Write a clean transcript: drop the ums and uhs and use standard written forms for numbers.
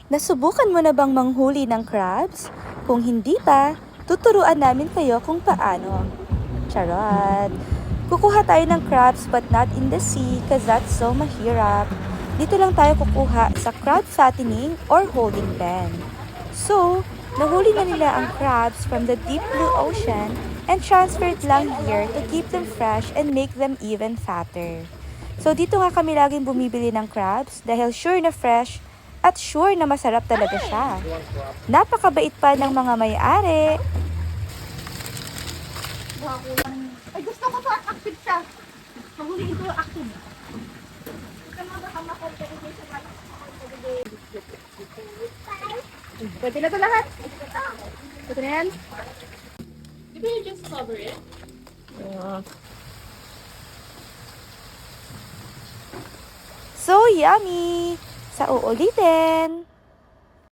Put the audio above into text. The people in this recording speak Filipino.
Nasubukan mo na bang manghuli ng crabs? Kung hindi pa, tuturuan namin kayo kung paano. Charot! Kukuha tayo ng crabs but not in the sea cause that's so mahirap. Dito lang tayo kukuha sa crab fattening or holding pen. So, nahuli na nila ang crabs from the deep blue ocean and transferred lang here to keep them fresh and make them even fatter. So dito nga kami laging bumibili ng crabs dahil sure na fresh at sure na masarap talaga siya. Napakabait pa ng mga may-ari. Ay, gusto ko to active siya. Mahuli ito active. Pwede na to lahat. Pwede na yan. Maybe you just cover it. So yummy! Sa uulitin!